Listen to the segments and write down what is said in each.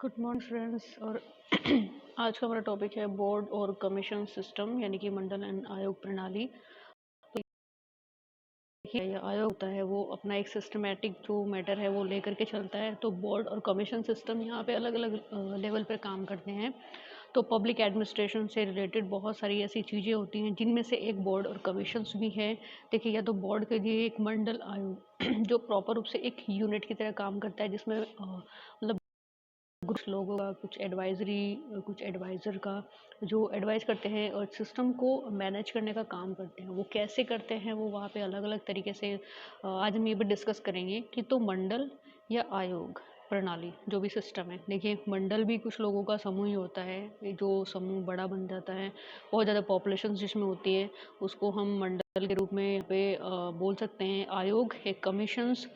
Good morning friends. और आज का हमारा टॉपिक है बोर्ड और कमीशन सिस्टम यानी कि मंडल एंड आयोग प्रणाली। ये आयोग होता है वो अपना एक सिस्टमेटिक जो मैटर है वो लेकर के चलता है। तो बोर्ड और कमीशन सिस्टम यहाँ पे अलग अलग लेवल पर काम करते हैं। तो पब्लिक एडमिनिस्ट्रेशन से रिलेटेड बहुत सारी ऐसी चीज़ें होती हैं जिनमें से एक बोर्ड और कमीशंस भी है। देखिए, या तो बोर्ड के लिए एक मंडल आयोग जो प्रॉपर रूप से एक यूनिट की तरह काम करता है, जिसमें मतलब कुछ लोगों का, कुछ एडवाइज़र का जो एडवाइस करते हैं और सिस्टम को मैनेज करने का काम करते हैं। वो कैसे करते हैं वो वहाँ पे अलग अलग तरीके से आज हम ये भी डिस्कस करेंगे कि तो मंडल या आयोग प्रणाली जो भी सिस्टम है। देखिए, मंडल भी कुछ लोगों का समूह ही होता है। ये जो समूह बड़ा बन जाता है, बहुत ज़्यादा पॉपुलेशन जिसमें होती है, उसको हम मंडल के रूप में यहाँ पे बोल सकते हैं। आयोग एक कमीशंस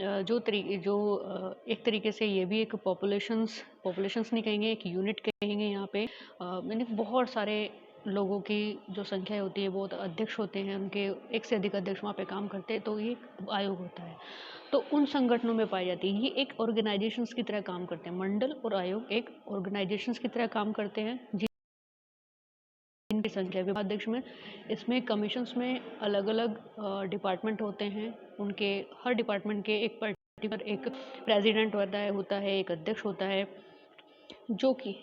एक तरीके से ये भी एक पॉपुलेशंस नहीं कहेंगे, एक यूनिट कहेंगे यहाँ पे। यानी बहुत सारे लोगों की जो संख्या होती है, बहुत अध्यक्ष होते हैं, उनके एक से अधिक अध्यक्ष वहाँ पे काम करते हैं, तो ये एक आयोग होता है। तो उन संगठनों में पाई जाती है, ये एक ऑर्गेनाइजेशंस की तरह काम करते हैं। मंडल और आयोग एक ऑर्गेनाइजेशंस की तरह काम करते हैं जिनकी संख्या विभागाध्यक्ष में। इसमें कमीशंस में अलग अलग डिपार्टमेंट होते हैं। उनके हर डिपार्टमेंट के एक पर्टिकुलर एक प्रेसिडेंट होता है, एक अध्यक्ष होता है, जो कि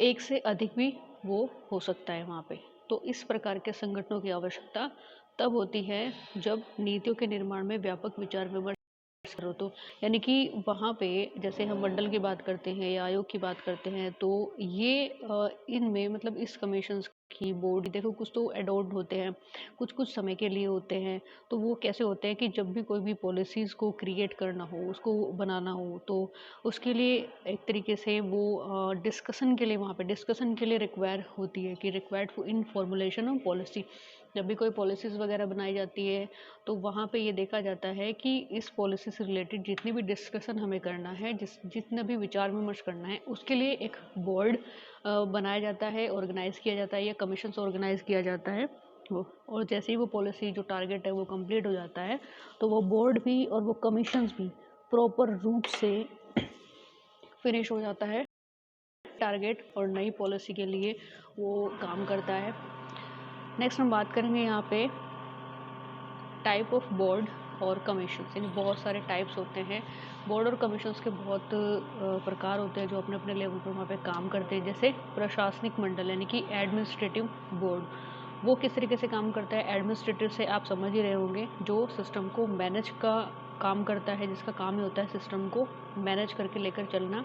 एक से अधिक भी वो हो सकता है वहाँ पे। तो इस प्रकार के संगठनों की आवश्यकता तब होती है जब नीतियों के निर्माण में व्यापक विचार विमर्श करो। तो यानी कि वहाँ पे जैसे हम मंडल की बात करते हैं या आयोग की बात करते हैं, तो ये इनमें मतलब इस कमीशंस की बोर्ड, देखो कुछ तो एडॉप्ट होते हैं, कुछ कुछ समय के लिए होते हैं। तो वो कैसे होते हैं कि जब भी कोई भी पॉलिसीज़ को क्रिएट करना हो, उसको बनाना हो, तो उसके लिए एक तरीके से वो डिस्कशन के लिए वहाँ पे डिस्कशन के लिए रिक्वायर होती है कि required in formulation of policy. जब भी कोई पॉलिसीज़ वगैरह बनाई जाती है, तो वहाँ पे ये देखा जाता है कि इस पॉलिसी से रिलेटेड जितनी भी डिस्कशन हमें करना है, जितना भी विचार विमर्श करना है, उसके लिए एक बोर्ड बनाया जाता है, ऑर्गेनाइज़ किया जाता है या कमीशन से ऑर्गेनाइज़ किया जाता है वो। और जैसे ही वो पॉलिसी जो टारगेट है वो कंप्लीट हो जाता है, तो वो बोर्ड भी और वो कमीशंस भी प्रॉपर रूप से फिनिश हो जाता है टारगेट, और नई पॉलिसी के लिए वो काम करता है। नेक्स्ट हम बात करेंगे यहाँ पे टाइप ऑफ बोर्ड और कमीशंस। यानी बहुत सारे टाइप्स होते हैं बोर्ड और कमीशंस के, बहुत प्रकार होते हैं जो अपने अपने लेवल पर वहाँ पे काम करते हैं। जैसे प्रशासनिक मंडल यानी कि एडमिनिस्ट्रेटिव बोर्ड, वो किस तरीके से काम करता है। एडमिनिस्ट्रेटिव से आप समझ ही रहे होंगे, जो सिस्टम को मैनेज का काम करता है, जिसका काम ही होता है सिस्टम को मैनेज करके लेकर चलना।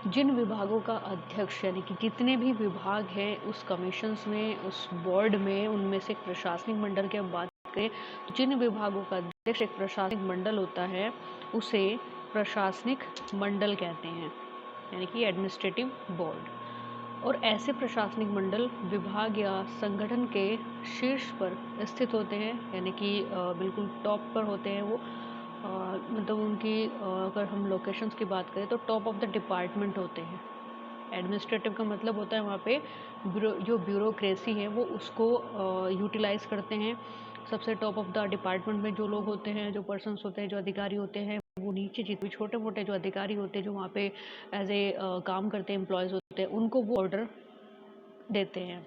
जिन विभागों का अध्यक्ष यानी कि जितने भी विभाग हैं उस कमीशंस में, उस बोर्ड में, उनमें से एक प्रशासनिक मंडल की हम बात करें, तो जिन विभागों का अध्यक्ष एक प्रशासनिक मंडल होता है, उसे प्रशासनिक मंडल कहते हैं, यानी कि एडमिनिस्ट्रेटिव बोर्ड। और ऐसे प्रशासनिक मंडल विभाग या संगठन के शीर्ष पर स्थित होते हैं, यानी कि बिल्कुल टॉप पर होते हैं वो। मतलब उनकी अगर हम लोकेशंस की बात करें तो टॉप ऑफ द डिपार्टमेंट होते हैं। एडमिनिस्ट्रेटिव का मतलब होता है वहाँ पे जो ब्यूरोक्रेसी है वो उसको यूटिलाइज़ करते हैं। सबसे टॉप ऑफ द डिपार्टमेंट में जो लोग होते हैं, जो पर्सन्स होते हैं, जो अधिकारी होते हैं, वो नीचे जितने छोटे मोटे जो अधिकारी होते हैं, जो वहाँ पे एज ए काम करते हैं, एम्प्लॉयज़ होते हैं, उनको वो ऑर्डर देते हैं।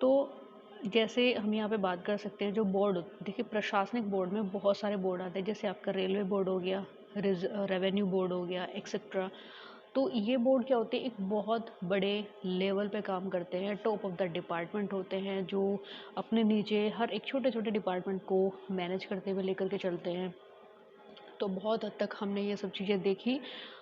तो जैसे हम यहाँ पे बात कर सकते हैं जो बोर्ड, देखिए प्रशासनिक बोर्ड में बहुत सारे बोर्ड आते हैं, जैसे आपका रेलवे बोर्ड हो गया, रेवेन्यू बोर्ड हो गया, एक्सेट्रा। तो ये बोर्ड क्या होते हैं, एक बहुत बड़े लेवल पे काम करते हैं, टॉप ऑफ द डिपार्टमेंट होते हैं, जो अपने नीचे हर एक छोटे छोटे डिपार्टमेंट को मैनेज करते हुए लेकर के चलते हैं। तो बहुत हद तक हमने ये सब चीज़ें देखी,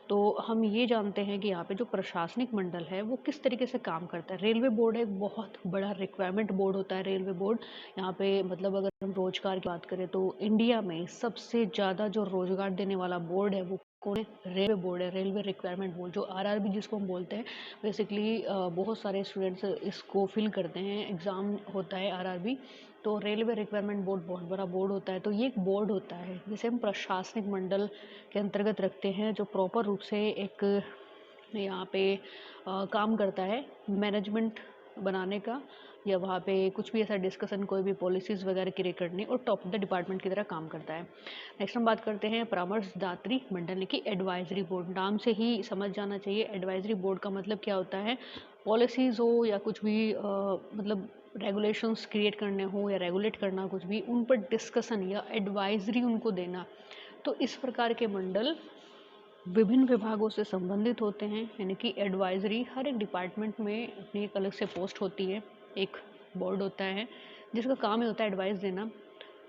तो हम ये जानते हैं कि यहाँ पे जो प्रशासनिक मंडल है वो किस तरीके से काम करता है। रेलवे बोर्ड एक बहुत बड़ा रिक्वायरमेंट बोर्ड होता है रेलवे बोर्ड। यहाँ पे मतलब अगर हम रोजगार की बात करें तो इंडिया में सबसे ज़्यादा जो रोजगार देने वाला बोर्ड है वो कौन है, रेलवे बोर्ड है, रेलवे रिक्वायरमेंट बोर्ड, जो आरआरबी जिसको हम बोलते हैं। बेसिकली बहुत सारे स्टूडेंट्स इसको फिल करते हैं, एग्ज़ाम होता है आरआरबी। तो रेलवे रिक्वायरमेट बोर्ड बहुत बड़ा बोर्ड होता है। तो ये एक बोर्ड होता है जिसे हम प्रशासनिक मंडल के अंतर्गत रखते हैं, जो प्रॉपर रूप से एक यहाँ पे काम करता है मैनेजमेंट बनाने का, या वहाँ पे कुछ भी ऐसा डिस्कशन, कोई भी पॉलिसीज़ वगैरह क्रिएट करनी, और टॉप ऑफ द डिपार्टमेंट की तरह काम करता है। नेक्स्ट हम बात करते हैं परामर्शदात्री मंडल यानी कि एडवाइजरी बोर्ड। नाम से ही समझ जाना चाहिए एडवाइजरी बोर्ड का मतलब क्या होता है। पॉलिसीज़ हो या कुछ भी मतलब रेगुलेशंस क्रिएट करने हो या रेगुलेट करना कुछ भी, उन पर डिस्कशन या एडवाइजरी उनको देना। तो इस प्रकार के मंडल विभिन्न विभागों से संबंधित होते हैं, यानी कि एडवाइजरी हर एक डिपार्टमेंट में अपनी एक अलग से पोस्ट होती है। एक बोर्ड होता है जिसका काम ही होता है एडवाइस देना,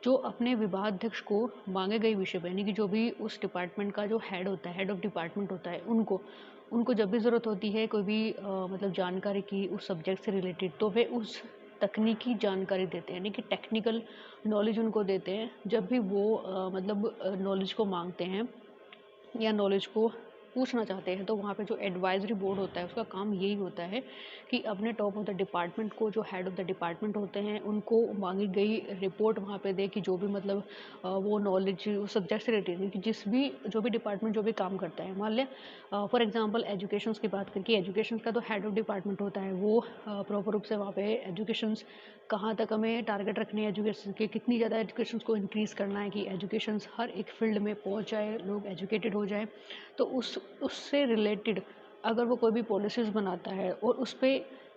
जो अपने विभागाध्यक्ष को मांगे गए विषय पर, यानी कि जो भी उस डिपार्टमेंट का जो हेड होता है, हेड ऑफ डिपार्टमेंट होता है, उनको उनको जब भी ज़रूरत होती है कोई भी मतलब जानकारी की उस सब्जेक्ट से रिलेटेड, तो वे उस तकनीकी जानकारी देते हैं, यानी कि टेक्निकल नॉलेज उनको देते हैं जब भी वो मतलब नॉलेज को मांगते हैं या नॉलेज को पूछना चाहते हैं। तो वहाँ पे जो एडवाइजरी बोर्ड होता है उसका काम यही होता है कि अपने टॉप ऑफ द डिपार्टमेंट को, जो हेड ऑफ द डिपार्टमेंट होते हैं, उनको मांगी गई रिपोर्ट वहाँ पे दे कि जो भी मतलब वो नॉलेज उस सब्जेक्ट से रिलेटेड, कि जो भी डिपार्टमेंट जो भी काम करता है। मान लिया फॉर एग्जांपल एजुकेशंस की बात करके, एजुकेशन का तो हेड ऑफ डिपार्टमेंट होता है, वो प्रॉपर रूप से वहाँ पे एजुकेशंस कहाँ तक हमें टारगेट रखनी है, एजुकेशन के कितनी ज़्यादा एजुकेशन को इंक्रीज़ करना है कि एजुकेशन हर एक फील्ड में पहुँच जाए, लोग एजुकेटेड हो जाए। तो उससे रिलेटेड अगर वो कोई भी पॉलिसीज़ बनाता है और उस पे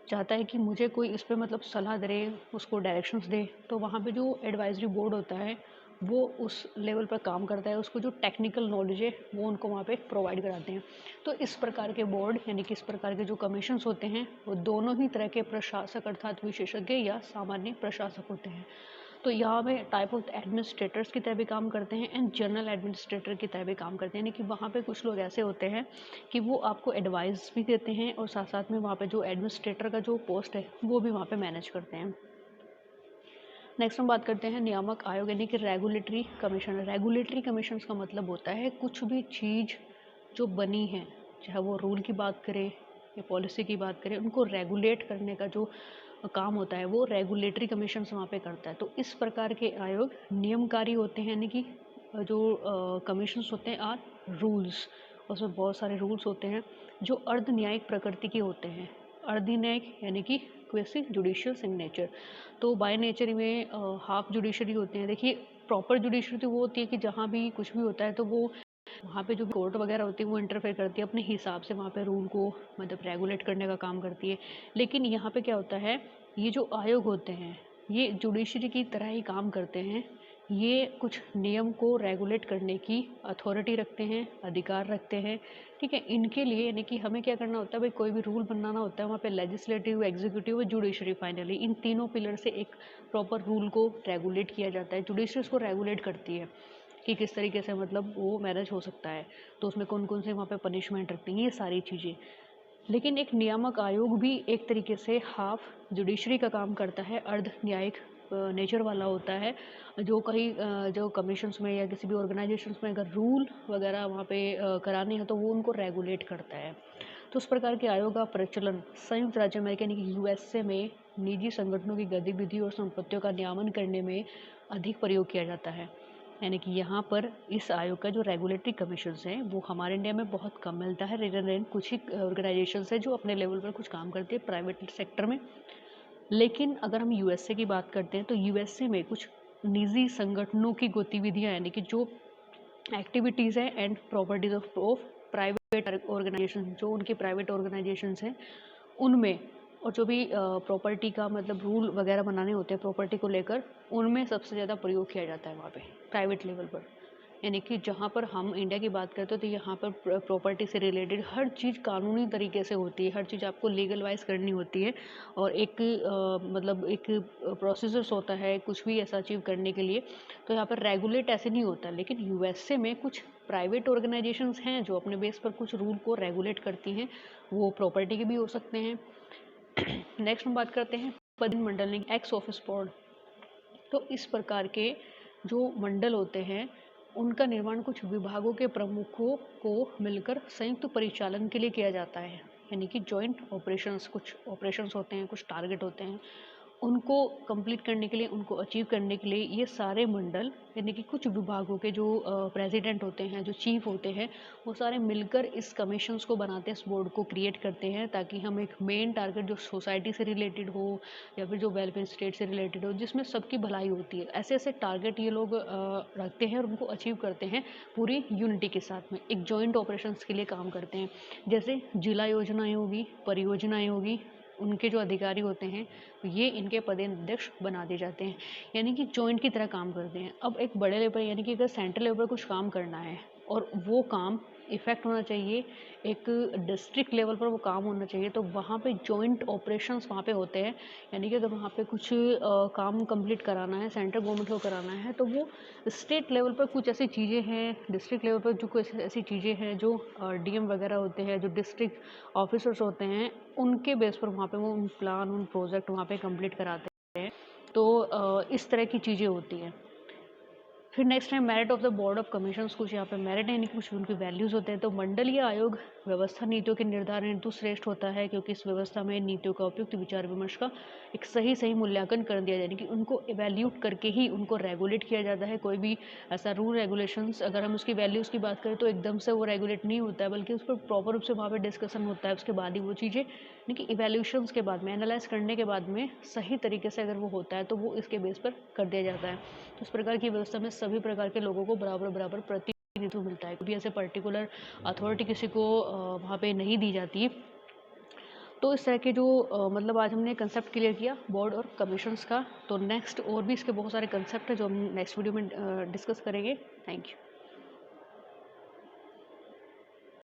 चाहता है कि मुझे कोई इस पे मतलब सलाह दे, उसको डायरेक्शंस दे, तो वहाँ पे जो एडवाइजरी बोर्ड होता है वो उस लेवल पर काम करता है। उसको जो टेक्निकल नॉलेज है वो उनको वहाँ पे प्रोवाइड कराते हैं। तो इस प्रकार के बोर्ड यानी कि इस प्रकार के जो कमीशंस होते हैं वो दोनों ही तरह के प्रशासक अर्थात विशेषज्ञ या सामान्य प्रशासक होते हैं। तो यहाँ पे टाइप ऑफ एडमिनिस्ट्रेटर्स की तरह भी काम करते हैं एंड जनरल एडमिनिस्ट्रेटर की तरह भी काम करते हैं, यानी कि वहाँ पे कुछ लोग ऐसे होते हैं कि वो आपको एडवाइस भी देते हैं और साथ साथ में वहाँ पे जो एडमिनिस्ट्रेटर का जो पोस्ट है वो भी वहाँ पे मैनेज करते हैं। नेक्स्ट हम बात करते हैं नियामक आयोग यानी कि रेगुलेटरी कमीशन। रेगुलेटरी कमीशन का मतलब होता है कुछ भी चीज़ जो बनी है, चाहे वो रूल की बात करें या पॉलिसी की बात करें, उनको रेगुलेट करने का जो काम होता है वो रेगुलेटरी कमीशन वहाँ पे करता है। तो इस प्रकार के आयोग नियमकारी होते हैं, यानी कि जो कमीशंस होते हैं आर रूल्स, उसमें बहुत सारे रूल्स होते हैं जो अर्ध न्यायिक प्रकृति के होते हैं। अर्ध न्यायिक यानी कि क्वेसी जुडिशियल सिग्नेचर, तो बाय नेचर में हाफ जुडिशरी होते हैं। देखिए प्रॉपर जुडिशरी तो वो होती है कि जहाँ भी कुछ भी होता है तो वो वहाँ पे जो कोर्ट वगैरह होती है वो इंटरफेयर करती है, अपने हिसाब से वहाँ पे रूल को मतलब रेगुलेट करने का काम करती है। लेकिन यहाँ पे क्या होता है, ये जो आयोग होते हैं ये जुडिशरी की तरह ही काम करते हैं। ये कुछ नियम को रेगुलेट करने की अथॉरिटी रखते हैं, अधिकार रखते हैं। ठीक है, इनके लिए यानी कि हमें क्या करना होता है, भाई कोई भी रूल बनाना होता है वहाँ पे लेजिस्लेटिव, एग्जीक्यूटिव और जुडिशरी, फाइनली इन तीनों पिलर से एक प्रॉपर रूल को रेगुलेट किया जाता है। जुडिशरी उसको रेगुलेट करती है कि किस तरीके से मतलब वो मैनेज हो सकता है, तो उसमें कौन कौन से वहाँ पे पनिशमेंट रखती हैं, ये सारी चीज़ें। लेकिन एक नियामक आयोग भी एक तरीके से हाफ जुडिशरी का काम करता है, अर्ध न्यायिक नेचर वाला होता है। जो कहीं जो कमीशंस में या किसी भी ऑर्गेनाइजेशंस में अगर रूल वगैरह वहाँ पे कराने हैं तो वो उनको रेगुलेट करता है। तो उस प्रकार के आयोग का प्रचलन संयुक्त राज्य अमेरिका यानी कि यूएसए में निजी संगठनों की गतिविधि और संपत्तियों का नियमन करने में अधिक प्रयोग किया जाता है। यानी कि यहाँ पर इस आयोग का जो रेगुलेटरी कमीशंस हैं वो हमारे इंडिया में बहुत कम मिलता है। रेदर देन कुछ ही ऑर्गेनाइजेशंस है जो अपने लेवल पर कुछ काम करती है प्राइवेट सेक्टर में। लेकिन अगर हम यूएसए की बात करते हैं तो यूएसए में कुछ निजी संगठनों की गतिविधियाँ यानी कि जो एक्टिविटीज़ हैं and properties of private organisation, जो उनकी प्राइवेट ऑर्गेनाइजेशंस हैं उनमें, और जो भी प्रॉपर्टी का मतलब रूल वगैरह बनाने होते हैं प्रॉपर्टी को लेकर, उनमें सबसे ज़्यादा प्रयोग किया जाता है वहाँ पे प्राइवेट लेवल पर। यानी कि जहाँ पर हम इंडिया की बात करते हैं तो यहाँ पर प्रॉपर्टी से रिलेटेड हर चीज़ कानूनी तरीके से होती है, हर चीज़ आपको लीगल वाइज करनी होती है और एक मतलब एक प्रोसीजर्स होता है कुछ भी ऐसा अचीव करने के लिए। तो यहाँ पर रेगुलेट ऐसे नहीं होता, लेकिन यूएसए में कुछ प्राइवेट ऑर्गेनाइजेशंस हैं जो अपने बेस पर कुछ रूल को रेगुलेट करती हैं, वो प्रॉपर्टी के भी हो सकते हैं। नेक्स्ट हम बात करते हैं पद मंडल एक्स ऑफिस बोर्ड। तो इस प्रकार के जो मंडल होते हैं उनका निर्माण कुछ विभागों के प्रमुखों को मिलकर संयुक्त परिचालन के लिए किया जाता है, यानी कि जॉइंट ऑपरेशंस। कुछ ऑपरेशंस होते हैं, कुछ टारगेट होते हैं, उनको कंप्लीट करने के लिए, उनको अचीव करने के लिए ये सारे मंडल यानी कि कुछ विभागों के जो प्रेसिडेंट होते हैं, जो चीफ होते हैं, वो सारे मिलकर इस कमीशंस को बनाते हैं, इस बोर्ड को क्रिएट करते हैं, ताकि हम एक मेन टारगेट जो सोसाइटी से रिलेटेड हो या फिर जो वेलफेयर स्टेट से रिलेटेड हो, जिसमें सबकी भलाई होती है, ऐसे ऐसे टारगेट ये लोग रखते हैं और उनको अचीव करते हैं पूरी यूनिटी के साथ में, एक जॉइंट ऑपरेशंस के लिए काम करते हैं। जैसे जिला योजनाएं होगी, परियोजनाएं होगी, उनके जो अधिकारी होते हैं ये इनके पदाध्यक्ष बना दिए जाते हैं, यानी कि जॉइंट की तरह काम करते हैं। अब एक बड़े लेवल यानी कि अगर सेंट्रल लेवल पर कुछ काम करना है और वो काम इफ़ेक्ट होना चाहिए, एक डिस्ट्रिक्ट लेवल पर वो काम होना चाहिए, तो वहाँ पे जॉइंट ऑपरेशंस वहाँ पे होते हैं। यानी कि अगर वहाँ पे कुछ काम कंप्लीट कराना है, सेंट्रल गवर्नमेंट को कराना है, तो वो स्टेट लेवल पर कुछ ऐसी चीज़ें हैं, डिस्ट्रिक्ट लेवल पर जो कुछ ऐसी चीज़ें हैं जो डीएम वगैरह होते हैं, जो डिस्ट्रिक्ट ऑफिसर्स होते हैं, उनके बेस पर वहाँ पे वो उन प्लान, उन प्रोजेक्ट वहाँ पे कंप्लीट कराते हैं। तो इस तरह की चीज़ें होती हैं। फिर नेक्स्ट है merit of the board of commissions. कुछ यहाँ पे मेरिट है, यानी कि कुछ उनके वैल्यूज़ होते हैं। तो मंडलीय आयोग व्यवस्था नीतियों के निर्धारण हेतु श्रेष्ठ होता है, क्योंकि इस व्यवस्था में नीतियों का उपयुक्त विचार विमर्श का एक सही सही मूल्यांकन कर दिया जाए, यानी कि उनको इवैल्यूट करके ही उनको रेगुलेट किया जाता है। कोई भी ऐसा रूल रेगुलेशंस अगर हम उसकी वैल्यूज़ की बात करें तो एकदम से वो रेगुलेट नहीं होता है, बल्कि उस पर प्रॉपर रूप से वहाँ पे डिस्कशन होता है, उसके बाद ही वो चीज़ें यानी कि इवैल्यूएशंस के बाद में, एनालाइज करने के बाद में सही तरीके से अगर वो होता है तो वो इसके बेस पर कर दिया जाता है। तो इस प्रकार की व्यवस्था में सभी प्रकार के लोगों को बराबर बराबर प्रतिनिधित्व मिलता है, कभी ऐसे पर्टिकुलर अथॉरिटी किसी को वहाँ पे नहीं दी जाती। तो इस तरह के जो मतलब आज हमने कंसेप्ट क्लियर किया बोर्ड और कमीशंस का। तो नेक्स्ट और भी इसके बहुत सारे कंसेप्ट है जो हम नेक्स्ट वीडियो में डिस्कस करेंगे। Thank you.